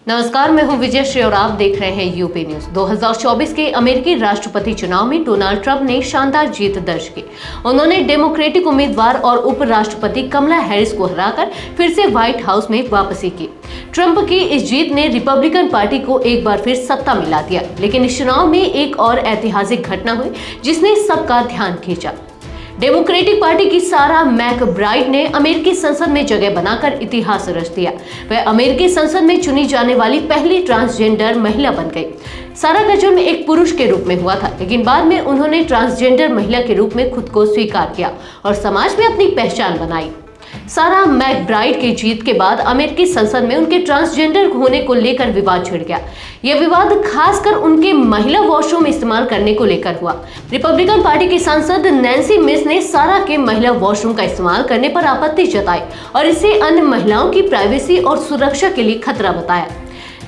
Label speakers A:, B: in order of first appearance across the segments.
A: नमस्कार, मैं हूं विजय श्री और आप देख रहे हैं यूपी न्यूज। 2024 के अमेरिकी राष्ट्रपति चुनाव में डोनाल्ड ट्रंप ने शानदार जीत दर्ज की। उन्होंने डेमोक्रेटिक उम्मीदवार और उपराष्ट्रपति कमला हैरिस को हराकर फिर से व्हाइट हाउस में वापसी की। ट्रंप की इस जीत ने रिपब्लिकन पार्टी को एक बार फिर सत्ता में ला दिया, लेकिन इस चुनाव में एक और ऐतिहासिक घटना हुई जिसने सबका ध्यान खींचा। डेमोक्रेटिक पार्टी की सारा मैकब्राइड ने अमेरिकी संसद में जगह बनाकर इतिहास रच दिया। वह अमेरिकी संसद में चुनी जाने वाली पहली ट्रांसजेंडर महिला बन गई। सारा का जन्म एक पुरुष के रूप में हुआ था, लेकिन बाद में उन्होंने ट्रांसजेंडर महिला के रूप में खुद को स्वीकार किया और समाज में अपनी पहचान बनाई। सारा मैकब्राइड की जीत के बाद अमेरिकी संसद में उनके ट्रांसजेंडर होने को लेकर विवाद छिड़ गया। यह विवाद खासकर उनके महिला वॉशरूम इस्तेमाल करने को लेकर हुआ। रिपब्लिकन पार्टी की सांसद नैन्सी मिस ने सारा के महिला वॉशरूम का इस्तेमाल करने पर आपत्ति जताई और इसे अन्य महिलाओं की प्राइवेसी और सुरक्षा के लिए खतरा बताया।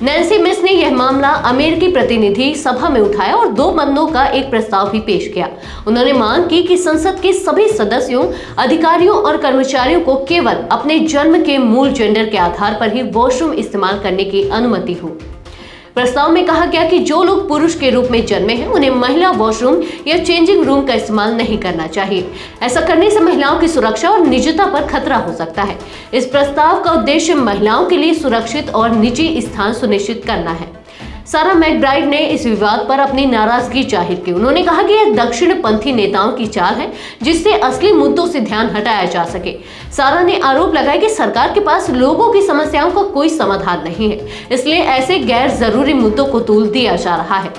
A: नैन्सी मिस ने यह मामला अमेरिकी प्रतिनिधि सभा में उठाया और 2 बंदों का एक प्रस्ताव भी पेश किया। उन्होंने मांग की कि संसद के सभी सदस्यों, अधिकारियों और कर्मचारियों को केवल अपने जन्म के मूल जेंडर के आधार पर ही वॉशरूम इस्तेमाल करने की अनुमति हो। प्रस्ताव में कहा गया कि जो लोग पुरुष के रूप में जन्मे हैं उन्हें महिला वॉशरूम या चेंजिंग रूम का इस्तेमाल नहीं करना चाहिए। ऐसा करने से महिलाओं की सुरक्षा और निजता पर खतरा हो सकता है। इस प्रस्ताव का उद्देश्य महिलाओं के लिए सुरक्षित और निजी स्थान सुनिश्चित करना है। सारा मैकब्राइड ने इस विवाद पर अपनी नाराजगी जाहिर की। उन्होंने कहा कि यह दक्षिणपंथी नेताओं की चाल है जिससे असली मुद्दों से ध्यान हटाया जा सके। सारा ने आरोप लगाया कि सरकार के पास लोगों की समस्याओं का कोई समाधान नहीं है, इसलिए ऐसे गैर जरूरी मुद्दों को तूल दिया जा रहा है।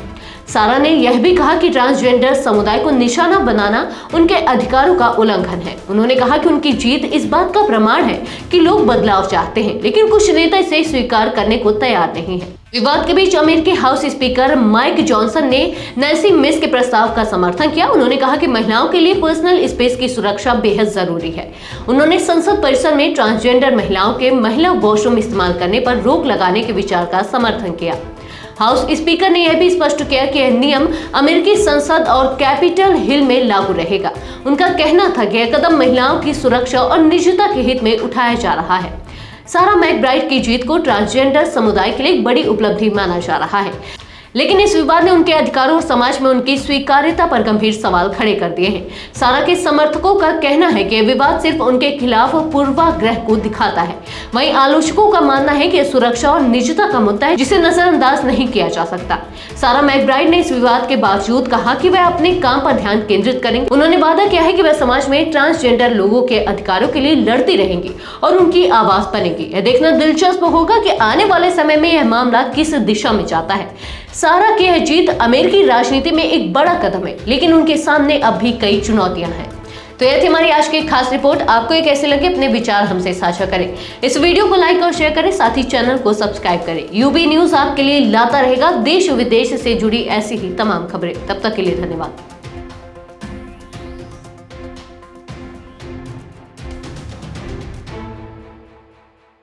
A: सारा ने यह भी कहा कि ट्रांसजेंडर समुदाय को निशाना बनाना उनके अधिकारों का उल्लंघन है। उन्होंने कहा कि उनकी जीत इस बात का प्रमाण है कि लोग बदलाव चाहते हैं, लेकिन कुछ नेता इसे स्वीकार करने को तैयार नहीं है। विवाद के बीच अमेरिकी हाउस स्पीकर माइक जॉनसन ने नैन्सी मिस के प्रस्ताव का समर्थन किया। उन्होंने कहा कि महिलाओं के लिए पर्सनल स्पेस की सुरक्षा बेहद जरूरी है। उन्होंने संसद परिसर में ट्रांसजेंडर महिलाओं के महिला वॉशरूम इस्तेमाल करने पर रोक लगाने के विचार का समर्थन किया। हाउस स्पीकर ने यह भी स्पष्ट किया कि यह नियम अमेरिकी संसद और कैपिटल हिल में लागू रहेगा। उनका कहना था कि यह कदम महिलाओं की सुरक्षा और निजता के हित में उठाया जा रहा है। सारा मैकब्राइड की जीत को ट्रांसजेंडर समुदाय के लिए एक बड़ी उपलब्धि माना जा रहा है, लेकिन इस विवाद ने उनके अधिकारों और समाज में उनकी स्वीकार्यता पर गंभीर सवाल खड़े कर दिए हैं। सारा के समर्थकों का कहना है कि यह विवाद सिर्फ उनके खिलाफ पूर्वाग्रह को दिखाता है। वहीं आलोचकों का मानना है कि यह सुरक्षा और निजता का मुद्दा है जिसे नजरअंदाज नहीं किया जा सकता। सारा मैकब्राइड ने इस विवाद के बावजूद कहा कि वह अपने काम पर ध्यान केंद्रित करेंगे। उन्होंने वादा किया है कि वह समाज में ट्रांसजेंडर लोगों के अधिकारों के लिए लड़ती रहेंगी और उनकी आवाज बनेगी। यह देखना दिलचस्प होगा कि आने वाले समय में यह मामला किस दिशा में जाता है। सारा की यह जीत अमेरिकी राजनीति में एक बड़ा कदम है, लेकिन उनके सामने अब भी कई चुनौतियां हैं। तो यह थी हमारी आज की खास रिपोर्ट। आपको ये कैसे लगे अपने विचार हमसे साझा करें। इस वीडियो को लाइक और शेयर करें, साथ ही चैनल को सब्सक्राइब करें। यूबी न्यूज आपके लिए लाता रहेगा देश विदेश से जुड़ी ऐसी ही तमाम खबरें। तब तक के लिए धन्यवाद।